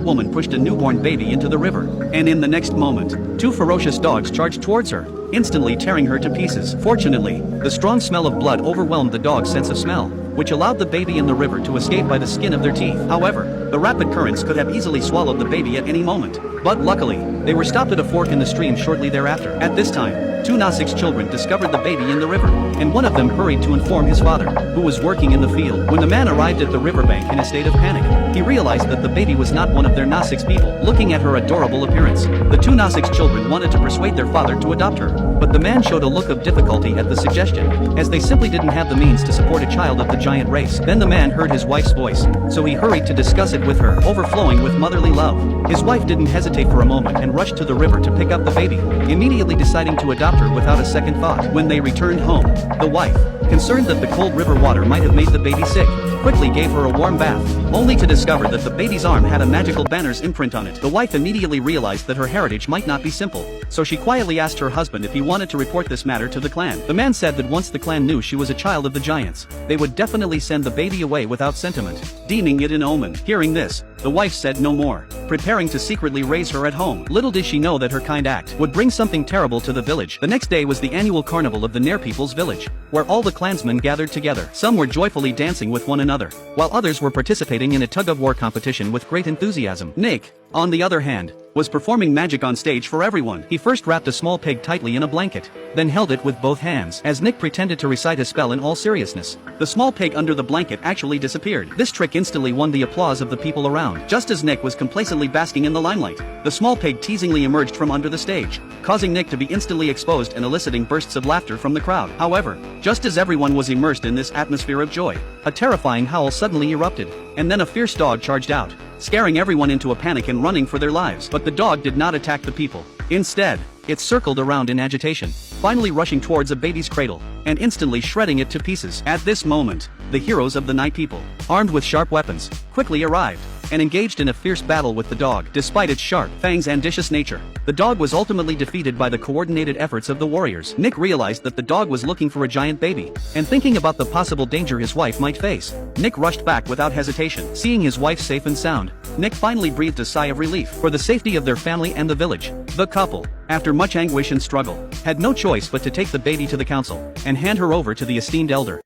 woman pushed a newborn baby into the river, and in the next moment, two ferocious dogs charged towards her, instantly tearing her to pieces. Fortunately, the strong smell of blood overwhelmed the dog's sense of smell, which allowed the baby in the river to escape by the skin of their teeth. However, the rapid currents could have easily swallowed the baby at any moment, but luckily, they were stopped at a fork in the stream shortly thereafter. At this time, two Nasik's children discovered the baby in the river, and one of them hurried to inform his father, who was working in the field. When the man arrived at the riverbank in a state of panic, he realized that the baby was not one of their Nasik's people. Looking at her adorable appearance, the two Nasik's children wanted to persuade their father to adopt her, but the man showed a look of difficulty at the suggestion, as they simply didn't have the means to support a child of the giant race. Then the man heard his wife's voice, so he hurried to discuss it with her, overflowing with motherly love. His wife didn't hesitate for a moment and rushed to the river to pick up the baby, immediately deciding to adopt her without a second thought. When they returned home, the wife, concerned that the cold river water might have made the baby sick, quickly gave her a warm bath, only to discover that the baby's arm had a magical banner's imprint on it. The wife immediately realized that her heritage might not be simple, so she quietly asked her husband if he wanted to report this matter to the clan. The man said that once the clan knew she was a child of the giants, they would definitely send the baby away without sentiment, deeming it an omen. Hearing this, the wife said no more, preparing to secretly raise her at home. Little did she know that her kind act would bring something terrible to the village. The next day was the annual carnival of the Nair people's village, where all the clansmen gathered together. Some were joyfully dancing with one another, while others were participating in a tug-of-war competition with great enthusiasm. Nick, on the other hand, was performing magic on stage for everyone. He first wrapped a small pig tightly in a blanket, then held it with both hands. As Nick pretended to recite a spell in all seriousness, the small pig under the blanket actually disappeared. This trick instantly won the applause of the people around. Just as Nick was complacently basking in the limelight, the small pig teasingly emerged from under the stage, causing Nick to be instantly exposed and eliciting bursts of laughter from the crowd. However, just as everyone was immersed in this atmosphere of joy, a terrifying howl suddenly erupted, and then a fierce dog charged out, scaring everyone into a panic and running for their lives. But the dog did not attack the people. Instead, it circled around in agitation, finally rushing towards a baby's cradle, and instantly shredding it to pieces. At this moment, the heroes of the Night People, armed with sharp weapons, quickly arrived, and engaged in a fierce battle with the dog. Despite its sharp fangs and vicious nature, the dog was ultimately defeated by the coordinated efforts of the warriors. Nick realized that the dog was looking for a giant baby, and thinking about the possible danger his wife might face, Nick rushed back without hesitation. Seeing his wife safe and sound, Nick finally breathed a sigh of relief. For the safety of their family and the village, the couple, after much anguish and struggle, had no choice but to take the baby to the council, and hand her over to the esteemed elder.